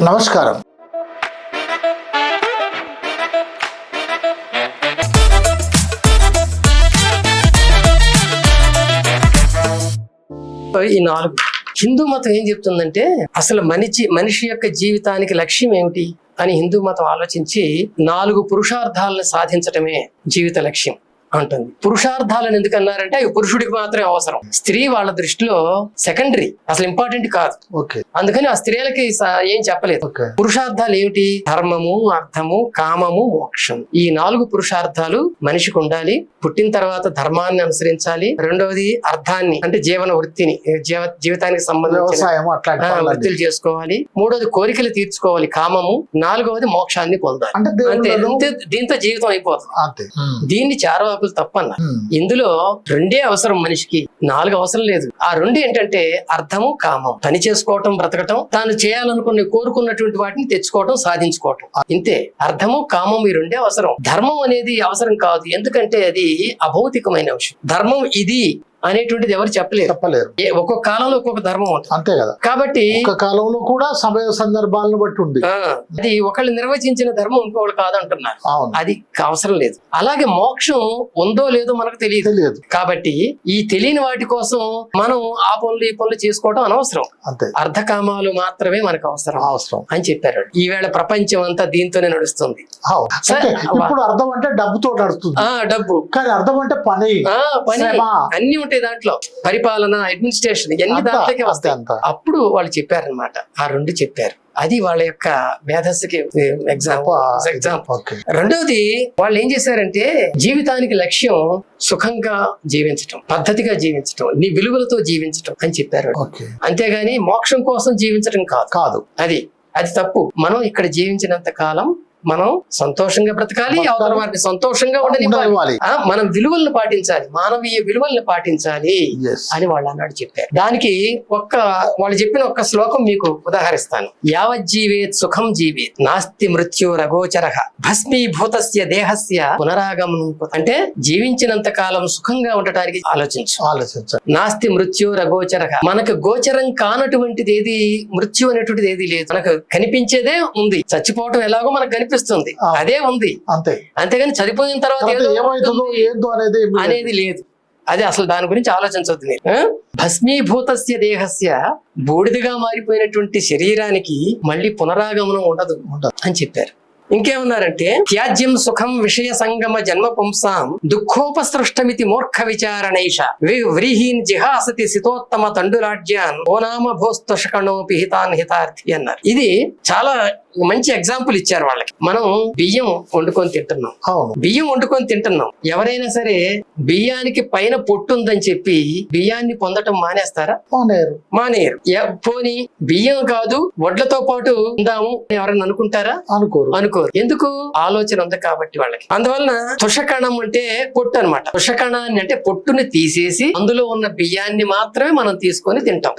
నమస్కారం. ఈ 4 హిందూ మతం ఏం చెప్తుందంటే అసలు మనిషి యొక్క జీవితానికి లక్ష్యం ఏమిటి అని హిందూ మతం ఆలోచించి 4 పురుషార్థాలను సాధించటమే జీవిత లక్ష్యం అంటుంది. పురుషార్థాలను ఎందుకన్నారంటే అవి పురుషుడికి మాత్రమే అవసరం, స్త్రీ వాళ్ళ దృష్టిలో సెకండరీ, అసలు ఇంపార్టెంట్ కాదు. అందుకని ఆ స్త్రీలకి ఏం చెప్పలేదు. పురుషార్థాలు ఏమిటి? ధర్మము, అర్థము, కామము, మోక్షం. ఈ 4 పురుషార్థాలు మనిషికి ఉండాలి. పుట్టిన తర్వాత ధర్మాన్ని అనుసరించాలి. రెండవది అర్థాన్ని అంటే జీవన వృత్తిని, జీవితానికి సంబంధించిన వృత్తులు చేసుకోవాలి. మూడవది కోరికలు తీర్చుకోవాలి, కామము. 4వది మోక్షాన్ని పొందాలి. అంతే, దీంతో జీవితం అయిపోతుంది. దీన్ని చార్వాకులు తప్పన్నారు. ఇందులో 2 అవసరం మనిషికి, 4 అవసరం లేదు. ఆ 2 ఏంటంటే అర్థము, కామం. పని చేసుకోవటం, బ్రతకటం, తాను చేయాలనుకుని కోరుకున్నటువంటి వాటిని తెచ్చుకోవటం, సాధించుకోవటం. ఇంతే. అర్థము, కామం ఈ 2 అవసరం. ధర్మం అనేది అవసరం కాదు, ఎందుకంటే అది అభౌతికమైన విషయం. ధర్మం ఇది అనేటువంటిది ఎవరు చెప్పలేరు. ఒక్కొక్క కాలంలో ఒక్కొక్క ధర్మం ఉంటుంది, అంతే కదా. కాబట్టి ఒక కాలంలో కూడా సమయ సందర్భాలను బట్టి ఉంది. అది ఒకళ్ళు నిర్వచించిన ధర్మం ఇంకొకళ్ళు కాదంటున్నారు. అది అవసరం లేదు. అలాగే మోక్షం ఉందో లేదో మనకు తెలియదు. కాబట్టి ఈ తెలియని వాటి కోసం మనం ఆ పనులు ఈ పనులు చేసుకోవడం అనవసరం. అంతే. అర్ధకామాలు మాత్రమే మనకు అవసరం అని చెప్పారు. ఈవేళ ప్రపంచం అంతా దీంతోనే నడుస్తుంది. ఇప్పుడు అర్థం అంటే డబ్బుతో నడుస్తుంది. డబ్బు కానీ అర్థం అంటే పని అన్ని ఉంటాయి దాంట్లో. పరిపాలన, అడ్మినిస్ట్రేషన్ ఇవన్నీ దాంట్లోకే వస్తాయి. అప్పుడు వాళ్ళు చెప్పారనమాట, ఆ 2 చెప్పారు. అది వాళ్ళ యొక్క మేధస్సుకి ఎగ్జాంపుల్. రెండవది వాళ్ళు ఏం చేశారంటే జీవితానికి లక్ష్యం సుఖంగా జీవించటం, పద్ధతిగా జీవించటం, నీ విలువలతో జీవించటం అని చెప్పారు. అంతేగాని మోక్షం కోసం జీవించటం కాదు. అది తప్పు. మనం ఇక్కడ జీవించినంత కాలం మనం సంతోషంగా బ్రతకాలి, అవతల వారిని సంతోషంగా ఉండనివ్వాలి, మనం విలువలను పాటించాలి, మానవీయ విలువలను పాటించాలి అని వాళ్ళు అన్నాడు చెప్పారు. దానికి వాళ్ళు చెప్పిన ఒక్క శ్లోకం మీకు ఉదాహరిస్తాను. యావజ్జీవేత్ సుఖం జీవేత్ నాస్తి మృత్యురగోచరః భస్మీభూతస్య దేహస్య పునరాగమనం. అంటే జీవించినంత కాలం సుఖంగా ఉండటానికి ఆలోచించు. నాస్తి మృత్యురగోచరః. మనకు గోచరం కానటువంటిది ఏది, మృత్యు అనేటువంటిది ఏది లేదు. మనకు కనిపించేదే ఉంది. చచ్చిపోవటం ఎలాగో మనకు కనిపిస్తుంది, అదే ఉంది. అంతేగాని చనిపోయిన తర్వాత అనేది లేదు. అది అసలు దాని గురించి ఆలోచించవద్దు మీరు. భస్మీభూతస్య దేహస్య, బూడిదగా మారిపోయినటువంటి శరీరానికి మళ్ళీ పునరాగమనం ఉండదు అని చెప్పారు. ఇంకేమన్నారంటే త్యాజ్యం సుఖం విషయ సంగమ జన్మ పుంసాం దుఃఖోపసృష్టమితి మూర్ఖ విచారణైష వ్రీహీన్ జిహాసతి సితోత్తమ తండురాజ్యాన్ ఓనామ భోస్తషకణోపి హితాన్ హితార్థి అన్నారు. ఇది చాలా మంచి ఎగ్జాంపుల్ ఇచ్చారు వాళ్ళకి. మనం బియ్యం వండుకొని తింటున్నాం. ఎవరైనా సరే బియ్యానికి పైన పొట్టు ఉందని చెప్పి బియ్యాన్ని పొందటం మానేస్తారా? మానేరు. పోనీ బియ్యం కాదు వడ్లతో పాటు ఉందాము ఎవరైనా అనుకుంటారా? అనుకోరు. ఎందుకు? ఆలోచన ఉంది కాబట్టి వాళ్ళకి. అందువలన తుషకణం అంటే పొట్టు అనమాట. తుషకణాన్ని అంటే పొట్టుని తీసేసి అందులో ఉన్న బియ్యాన్ని మాత్రమే మనం తీసుకొని తింటాం.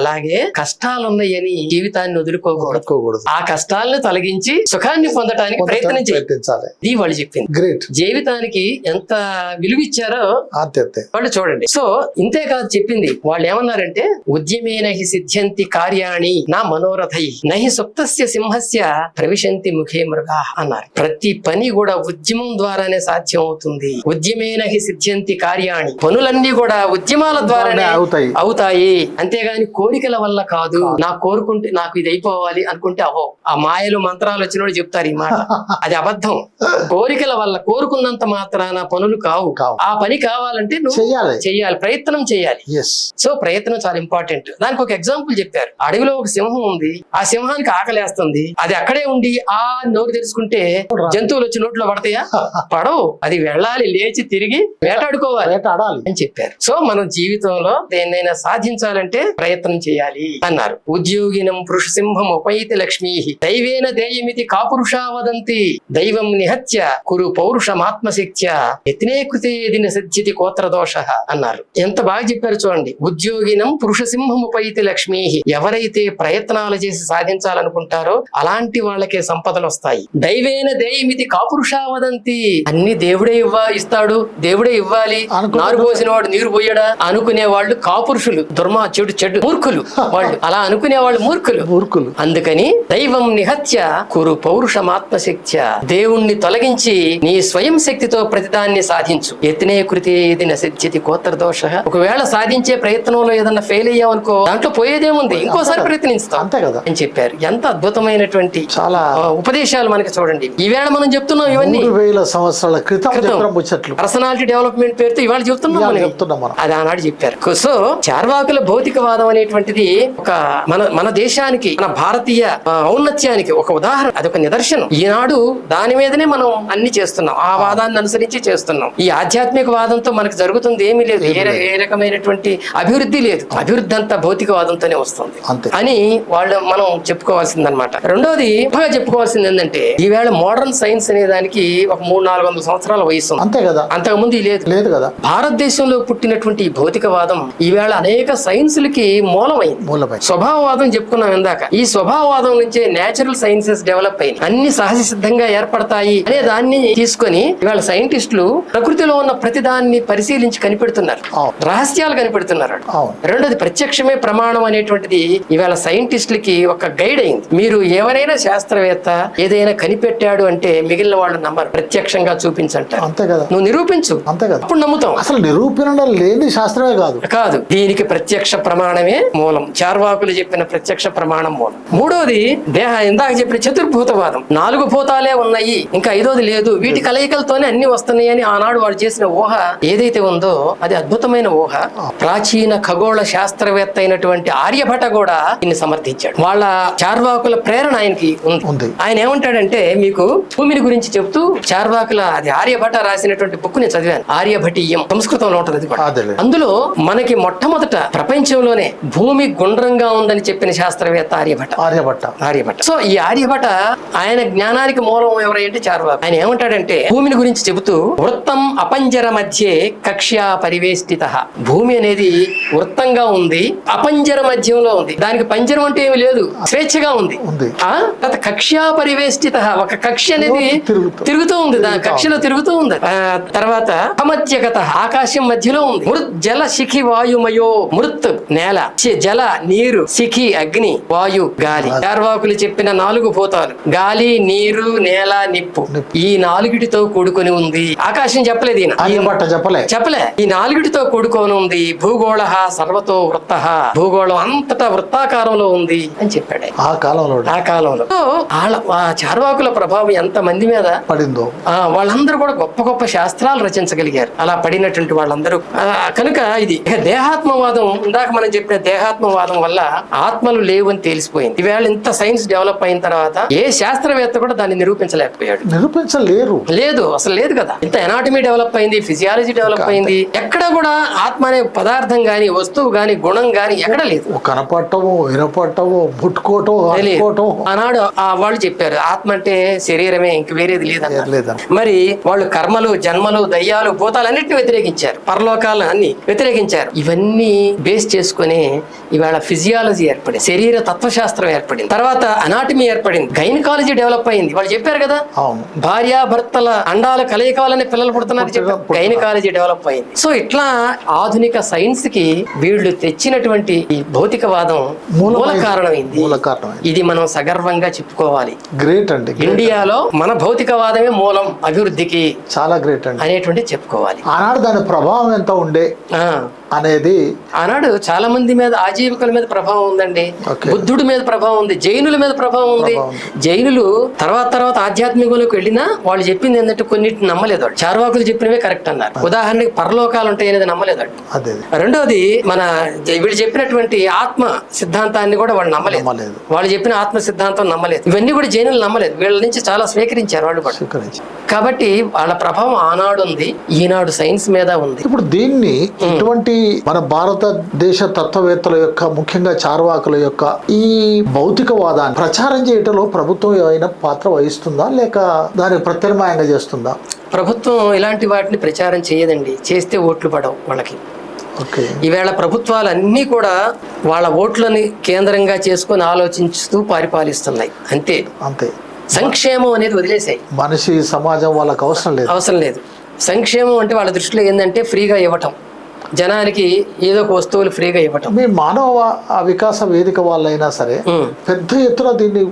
అలాగే కష్టాలున్నాయని జీవితాన్ని వదులుకోకూడదు. ఆ కష్టాలను తొలగించి సుఖాన్ని పొందడానికి ప్రయత్నించాలి. ఇది వాళ్ళు చెప్పింది. గ్రేట్. జీవితానికి ఎంత విలువిచ్చారో వాళ్ళు చూడండి. సో ఇంతే కాదు చెప్పింది. వాళ్ళు ఏమన్నారంటే ఉద్యమేన హి సిద్ధ్యంతి కార్యాణి నా మనోరథై నహి సుప్తస్య సింహస్య ప్రవిశంతి ముఖే మృగా అన్నారు. ప్రతి పని కూడా ఉద్యమం ద్వారానే సాధ్యం అవుతుంది. ఉద్యమేన హి సిద్ధ్యంతి కార్యాణి. పనులన్నీ కూడా ఉద్యమాల ద్వారానే అవుతాయి. అంతేగాని కోరికల వల్ల కాదు. నాకు ఇది అయిపోవాలి అనుకుంటే ఆ మాయలు మంత్రాలు వచ్చినోడు చెప్తారు ఈ మాట. అది అబద్ధం. కోరికల వల్ల కోరుకున్నంత మాత్రాన పనులు కావు. ఆ పని కావాలంటే నువ్వు చెయ్యాలి, ప్రయత్నం చేయాలి. సో ప్రయత్నం చాలా ఇంపార్టెంట్. దానికి ఒక ఎగ్జాంపుల్ చెప్పారు. అడవిలో ఒక సింహం ఉంది. ఆ సింహానికి ఆకలేస్తుంది. అది అక్కడే ఉండి ఆ నోరు తెరుచుకుంటే జంతువులు వచ్చి నోట్లో పడతాయా? పడవు. అది వెళ్ళాలి, లేచి తిరిగి వేటాడుకోవాలి అని చెప్పారు. సో మనం జీవితంలో దేన్నైనా సాధించాలంటే ప్రయత్నం చేయాలి అన్నారు. ఉద్యోగినం పురుష సింహం ఉపైతి లక్ష్మీ దైవేన దేయమితి కాపురుషా వదంతి దైవం నిహత్య కురు పౌరుషమాత్మశిక్త్య యత్నే కృతే దిన సిద్ధ్యతి కోత్రదోష అన్నారు. ఎంత బాగా చెప్పారు చూడండి. ఉద్యోగినం పురుష సింహముపైతి లక్ష్మీ, ఎవరైతే ప్రయత్నాలు చేసి సాధించాలనుకుంటారో అలాంటి వాళ్ళకే సంపదలు వస్తాయి. దైవేన దేయమితి కాపురుషా వదంతి, అన్ని దేవుడే ఇస్తాడు, దేవుడే ఇవ్వాలి, నారు పోసిన వాడు నీరు పోయడా అనుకునే వాళ్ళు కాపురుషులు, చెడు మూర్ఖులు వాళ్ళు. అలా అనుకునే వాళ్ళు మూర్ఖులు. అందుకని దైవం నిహత్య కురు పౌరుషమాత్మశక్త్య, దేవుణ్ణి తొలగించి నీ స్వయం శక్తితో ప్రతిదాన్ని సాధించు. యత్నే కృతే ఇది నసిద్ధ్యతి కోత్రదోష. ఒకవేళ సాధించే ప్రయత్నంలో ఏదన్నా ఫెయిల్ అయ్యామనుకో, దాంట్లో పోయేదేముంది, ఇంకోసారి ప్రయత్నిస్తాం అని చెప్పారు. ఎంత అద్భుతమైనటువంటి చాలా ఉపదేశాలు మనకి చూడండి. ఈవేళ మనం చెప్తున్నాం ఇవన్నీ 3000 సంవత్సరాల క్రితం పర్సనాలిటీ డెవలప్మెంట్ పేరుతో ఇవాళ చెప్తున్నాం మనం. అది ఆనాడు చెప్పారు. సో చార్వాకుల భౌతికవాదం అనేటువంటిది ఒక మన దేశానికి, మన భారతీయ ఔన్నత్యానికి ఒక ఉదాహరణ, అదొక నిదర్శనం. ఈనాడు దాని మీదనే మనం అన్ని చేస్తున్నాం, ఆ వాదాన్ని అనుసరించి చేస్తున్నాం. ఈ ఆధ్యాత్మిక వాదంతో మనకు జరుగుతుంది ఏమీ లేదు, ఏ రకమైనటువంటి అభివృద్ధి లేదు. అభివృద్ధి అంతా భౌతికవాదంతోనే వస్తుంది అని మనం చెప్పుకోవాల్సిందన్నమాట. రెండోది బాగా చెప్పుకోవాల్సింది ఏంటంటే, ఈవేళ మోడర్న్ సైన్స్ అనే దానికి ఒక 300-400 సంవత్సరాల వయసు అంతే కదా, అంతకుముందు లేదు కదా. భారతదేశంలో పుట్టినటువంటి ఈ భౌతికవాదం ఈవేళ అనేక సైన్సులకి మూలమైంది. స్వభావవాదం చెప్పుకున్నాం ఇందాక. ఈ స్వభావవాదం నుంచే నేచురల్ సైన్సెస్ డెవలప్ అయినాయి, అన్ని సహజ సిద్ధంగా ఏర్పడతాయి అనే దాన్ని తీసుకొని ఇవాళ సైంటిస్టులు ప్రకృతిలో ఉన్న ప్రతిదాన్ని పరిశీలించి కనిపెడుతున్నారు, రహస్యాలు కనిపెడుతున్నారు. రెండోది ప్రత్యక్షమే ప్రమాణం అనేటువంటిది ఇవాళ సైంటిస్టులకి ఒక గైడ్ అయింది. మీరు ఎవరైనా శాస్త్రవేత్త ఏదైనా కనిపెట్టాడు అంటే మిగిలిన వాళ్ళు నమ్మరు, ప్రత్యక్షంగా చూపించంటారు. అంతే కదా, నువ్వు నిరూపించు, అంతే కదా, అప్పుడు నమ్ముతాం. అసలు నిరూపణ లేని శాస్త్రమే కాదు, దీనికి ప్రత్యక్ష ప్రమాణమే మూలం. చార్వాకులు చెప్పిన ప్రత్యక్ష ప్రమాణం మూలం. మూడోది ఇందాక చెప్పిన చతుర్భూతవాదం, 4 భూతాలే ఉన్నాయి, ఇంకా 5వది లేదు, వీటి కలయికలతోనే అన్ని వస్తున్నాయి అని ఆనాడు వాడు చేసిన ఊహ ఏదైతే ఉందో అది అద్భుతమైన ఊహ. ప్రాచీన ఖగోళ శాస్త్రవేత్త అయినటువంటి ఆర్యభట కూడా దీన్ని సమర్థించాడు. వాళ్ళ చార్వాకుల ప్రేరణ ఆయనకి ఉంది. ఆయన ఏమంటాడంటే, మీకు భూమిని గురించి చెప్తూ చార్వాకుల అది ఆర్యభట రాసినటువంటి బుక్ నేను చదివాను, ఆర్యభటీయం, సంస్కృతంలో ఉంటుంది అది కూడా. అందులో మనకి మొట్టమొదట ప్రపంచంలోనే భూమి గుండ్రంగా ఉందని చెప్పిన శాస్త్రవేత్త ఆర్యభట్ట. సో ఈ ఆర్యభట్ట ఆయన జ్ఞానానికి మూలం ఎవరంటే చార్వాకు. ఆయన ఏమంటాడంటే, భూమిని గురించి చెబుతూ వృత్తం అపంజర మధ్యే కక్ష్యా పరివేష్టిత, భూమి అనేది వృత్తంగా ఉంది, అపంజర మధ్యంలో ఉంది, దానికి పంజరం అంటే ఏమి లేదు, స్వేచ్ఛగా ఉంది. కక్ష్యా పరివేష్టిత, ఒక కక్ష అనేది తిరుగుతూ ఉంది, దాని కక్షలో తిరుగుతూ ఉంది. తర్వాత అమధ్యగత, ఆకాశం మధ్యలో ఉంది. మృత్ జల శిఖి వాయుమయో, మృత్ నేల, జల నీరు, శిఖి అగ్ని, వాయు గాలి. చార్వాకులు చెప్పిన 4 భూతాలు గాలి, నీరు, నేల, నిప్పు, ఈ 4టితో కూడుకొని ఉంది. ఆకాశం చెప్పలేదు ఈయన, చెప్పలే, ఈ 4టితో కూడుకొని ఉంది. భూగోళ సర్వతో వృత్త, భూగోళం అంతటా వృత్తాకారంలో ఉంది అని చెప్పాడు ఆ కాలంలో. చార్వాకుల ప్రభావం ఎంత మంది మీద పడిందో, వాళ్ళందరూ కూడా గొప్ప గొప్ప శాస్త్రాలు రచించగలిగారు అలా పడినటువంటి వాళ్ళందరూ. కనుక ఇది దేహాత్మవాదం, ఇందాక మనం చెప్పిన దేహాత్మవాదం వల్ల ఆత్మలు లేవు అని తెలిసిపోయింది. ఈవేళ ఇంత సైన్స్ డెవలప్ అయిన తర్వాత ఏ శాస్త్రవేత్త కూడా దాన్ని నిరూపించలేకపోయాడు. లేదు, అసలు లేదు కదా. ఇంత ఎనాటమీ డెవలప్ అయింది, ఫిజియాలజీ డెవలప్ అయింది, ఎక్కడ కూడా ఆత్మ అనే పదార్థం గాని, వస్తువు గాని, గుణం గాని ఎక్కడ లేదు. కనపడటము, వినపడటము, ముట్టుకోవటం. ఆనాడు వాళ్ళు చెప్పారు ఆత్మ అంటే శరీరమే, ఇంక వేరేది లేదా. మరి వాళ్ళు కర్మలు, జన్మలు, దయ్యాలు, భూతాలన్నింటినీ వ్యతిరేకించారు, పరలోకాలను అన్ని వ్యతిరేకించారు. ఇవన్నీ బేస్ చేసుకుని ఇవాళ ఫిజియాలజీ ఏర్పడింది, శరీర తత్వశాస్త్రం ఏర్పడింది, తర్వాత అనాటమీ ఏర్పడింది, గైనకాలజీ డెవలప్ అయింది. వాళ్ళు చెప్పారు కదా, భార్యాభర్తల అండాల కలయికాలనే పిల్లలు పుడుతున్నారు చెప్పారు, గైనకాలజీ డెవలప్ అయింది. సో ఇట్లా ఆధునిక సైన్స్ కి వీళ్ళు తెచ్చినటువంటి ఈ భౌతికవాదం మూల కారణమైంది. ఇది మనం సగర్వంగా చెప్పుకోవాలి. గ్రేట్ అండి, ఇండియాలో మన భౌతికవాదమే మూలం అభివృద్ధికి, చాలా గ్రేట్ అండి అనేటువంటి చెప్పుకోవాలి. ఆనాడు దాని ప్రభావం ఎంత ఉండే అనేది, ఆనాడు చాలా మంది మీద, ఆజీవికుల మీద ప్రభావం ఉందండి, బుద్ధుడి మీద ప్రభావం ఉంది, జైనుల మీద ప్రభావం ఉంది. జైనులు తర్వాత ఆధ్యాత్మికంలోకి వెళ్ళినా వాళ్ళు చెప్పింది ఏంటంటే కొన్నిటిని నమ్మలేదు. చార్వాకులు చెప్పినవే కరెక్ట్ అన్నారు. ఉదాహరణకి పరలోకాలు ఉంటాయి అనేది నమ్మలేదు. రెండోది మన వీళ్ళు చెప్పినటువంటి ఆత్మ సిద్ధాంతాన్ని కూడా వాళ్ళు నమ్మలేదు. వాళ్ళు చెప్పిన ఆత్మ సిద్ధాంతం నమ్మలేదు. ఇవన్నీ కూడా జైనులు నమ్మలేదు. వీళ్ళ నుంచి చాలా స్వీకరించారు వాళ్ళు కూడా. కాబట్టి వాళ్ళ ప్రభావం ఆనాడు ఉంది, ఈనాడు సైన్స్ మీద ఉంది. ఇప్పుడు దీన్ని ఇటువంటి మన భారతదేశ తత్వవేత్తల యొక్క, ముఖ్యంగా చార్వాకుల యొక్క ఈ భౌతికవాదాన్ని ప్రచారం చేయటంలో ప్రభుత్వం ఏమైనా పాత్ర వహిస్తుందా, లేక దానికి ప్రత్యామ్నాయంగా చేస్తుందా? ప్రభుత్వం ఇలాంటి వాటిని ప్రచారం చేయదండి. చేస్తే ఓట్లు పడవు వాళ్ళకి. ఓకే. ఈవేళ ప్రభుత్వాలు అన్నీ కూడా వాళ్ళ ఓట్లని కేంద్రంగా చేసుకొని ఆలోచిస్తూ పరిపాలిస్తున్నాయి. అంతే అంతే. సంక్షేమం అనేది వదిలేసాయి. మనిషి సమాజం వాళ్ళకి అవసరం లేదు. సంక్షేమం అంటే వాళ్ళ దృష్టిలో ఏంటంటే ఫ్రీగా ఇవ్వటం, జనానికి ఏదో ఒక వస్తువులు ఫ్రీగా ఇవ్వటం. మీ మానవ వికాస వేదిక వాళ్ళైనా సరే పెద్ద ఎత్తున దీన్ని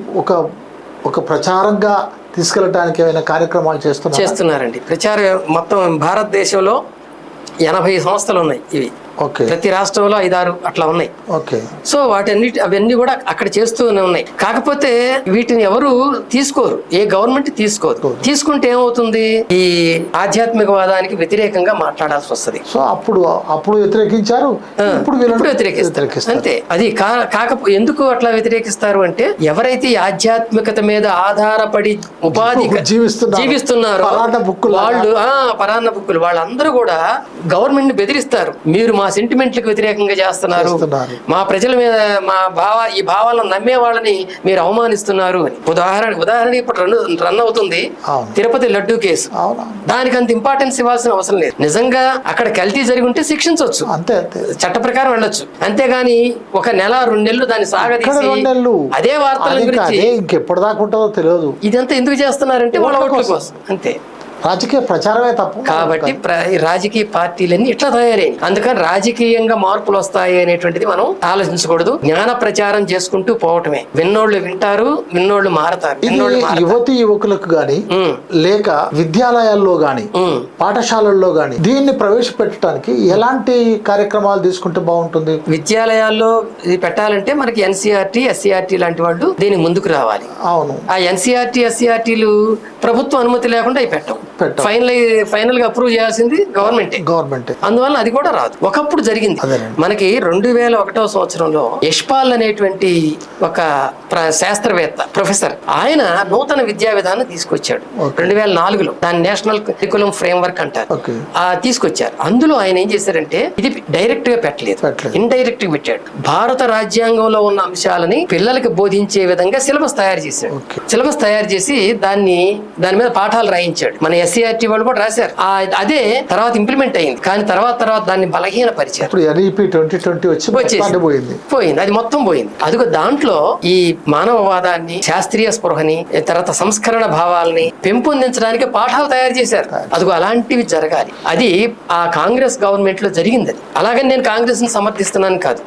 ఒక ప్రచారంగా తీసుకెళ్ళడానికి ఏమైనా కార్యక్రమాలు చేస్తున్నారండి. ప్రచారం మొత్తం భారతదేశంలో 80 సంస్థలు ఉన్నాయి ఇవి. ఓకే. ప్రతి రాష్ట్రంలో 5-6 అట్లా ఉన్నాయి. ఓకే. సో అవన్నీ కూడా అక్కడ చేస్తూనే ఉన్నాయి. కాకపోతే వీటిని ఎవరు తీసుకోరు, ఏ గవర్నమెంట్ తీసుకోరు. తీసుకుంటే ఏమవుతుంది, ఈ ఆధ్యాత్మికవాదానికి వ్యతిరేకంగా మాట్లాడాల్సి వస్తుంది. సో అప్పుడు వ్యతిరేకించారు, ఇప్పుడు వ్యతిరేకిస్తారు. అంతే. అది కాకపోతే ఎందుకు అట్లా వ్యతిరేకిస్తారు అంటే, ఎవరైతే ఈ ఆధ్యాత్మికత మీద ఆధారపడి ఉపాధి జీవిస్తున్నారో వాళ్ళు పరాన్న బుక్కులు వాళ్ళందరూ కూడా గవర్నమెంట్ ని బెదిరిస్తారు. మీరు మా సెంటిమెంట్లకు వ్యతిరేకంగా చేస్తున్నారు, మా ప్రజల మీద ఈ భావాలను నమ్మే వాళ్ళని మీరు అవమానిస్తున్నారు అని. ఉదాహరణ ఇప్పుడు రన్ అవుతుంది తిరుపతి లడ్డూ కేసు. దానికి అంత ఇంపార్టెన్స్ ఇవ్వాల్సిన అవసరం లేదు. నిజంగా అక్కడ కల్తీ జరిగి ఉంటే శిక్షించవచ్చు, చట్ట ప్రకారం వెళ్ళొచ్చు. అంతేగాని 1 నెల 2 నెలలు దాన్ని సాగదీసి అదే వార్తల గురించి ఇంకెప్పుడు దాకా ఉంటుందో తెలియదు. ఇదంతా ఎందుకు చేస్తున్నారంటే వాళ్ళ ఓట్ల కోసం. అంతే. రాజకీయ ప్రచారమే తప్పు. కాబట్టి రాజకీయ పార్టీలన్నీ ఇట్లా తయారయ్యాయి. అందుకని రాజకీయంగా మార్పులు వస్తాయి అనేటువంటిది మనం ఆలోచించకూడదు. జ్ఞాన ప్రచారం చేసుకుంటూ పోవటమే. విన్నోళ్ళు వింటారు, విన్నోళ్ళు మారతారు. యువతి యువకులకు గాని లేక విద్యాలయాల్లో గాని పాఠశాలల్లో గాని దీన్ని ప్రవేశపెట్టడానికి ఎలాంటి కార్యక్రమాలు తీసుకుంటే బాగుంటుంది? విద్యాలయాల్లో ఇది పెట్టాలంటే మనకి ఎన్సీఆర్టీ, ఎస్సీఆర్టీ లాంటి వాళ్ళు దీనికి ముందుకు రావాలి. అవును. ఆ ఎన్సీఆర్టీ, ఎస్సీఆర్టీలు ప్రభుత్వ అనుమతి లేకుండా అవి పెట్టం. ఫైనల్ గా అప్రూవ్ చేయాల్సింది గవర్నమెంట్. అందువల్ల అది కూడా రాదు. ఒకప్పుడు జరిగింది. మనకి 2001వ సంవత్సరంలో యశ్పాల్ అనేటువంటి ఒక శాస్త్రవేత్త, ప్రొఫెసర్, ఆయన నూతన విద్యా విధానం తీసుకొచ్చాడు 2004లో. దాని నేషనల్ కరికులం ఫ్రేమ్వర్క్ అంటారు. తీసుకొచ్చారు. అందులో ఆయన ఏం చేశారంటే, ఇది డైరెక్ట్ గా పెట్టలేదు, ఇండైరెక్ట్ గా పెట్టాడు. భారత రాజ్యాంగంలో ఉన్న అంశాలని పిల్లలకి బోధించే విధంగా సిలబస్ తయారు చేశాడు. సిలబస్ తయారు చేసి దాని మీద పాఠాలు రాయించాడు. మన ఎస్సీఆర్టీ వాళ్ళు కూడా రాశారు. అదే తర్వాత ఇంప్లిమెంట్ అయింది. కానీ తర్వాత దాన్ని బలహీనపరిచారు. పోయింది, అది మొత్తం పోయింది. అదిగో దాంట్లో ఈ మానవవాదాన్ని, శాస్త్రీయ స్పృహని, తర్వాత సంస్కరణ భావాలని పెంపొందించడానికి పాఠాలు తయారు చేశారు. అదిగో అలాంటివి జరగాలి. అది ఆ కాంగ్రెస్ గవర్నమెంట్ లో జరిగింది. అది అలాగని నేను కాంగ్రెస్ ని సమర్థిస్తున్నాను కాదు,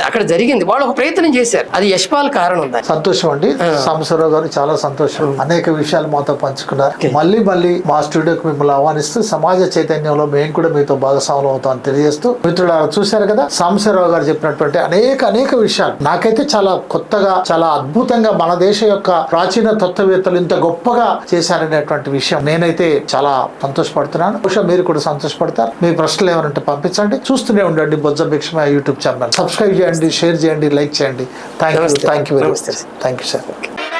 అక్కడ జరిగింది. వాళ్ళు ఒక ప్రయత్నం చేశారు. అది యశ్పాల్ కారణం. సంతోషం అండి సాంబశివరావు గారు, చాలా సంతోషం. అనేక విషయాలు మాతో పంచుకున్నారు. మళ్ళీ మా స్టూడియోకి మిమ్మల్ని ఆహ్వానిస్తూ సమాజ చైతన్యంలో మేము కూడా మీతో భాగస్వాములు అవుతామని తెలియజేస్తూ, మిత్రులు చూశారు కదా సాంబశివరావు గారు చెప్పినటువంటి అనేక విషయాలు నాకైతే చాలా కొత్తగా, చాలా అద్భుతంగా మన దేశ యొక్క ప్రాచీన తత్వవేత్తలు ఇంత గొప్పగా చేశారనేటువంటి విషయం నేనైతే చాలా సంతోషపడుతున్నాను. బహుశా మీరు కూడా సంతోషపడతారు. మీ ప్రశ్నలు ఏమైనా పంపించండి. చూస్తూనే ఉండండి బొజ్జ భిక్షమ యూట్యూబ్ ఛానల్. సబ్స్క్రైబ్ చేయండి, షేర్ చేయండి, లైక్ చేయండి. Thank you very much. Thank you sir.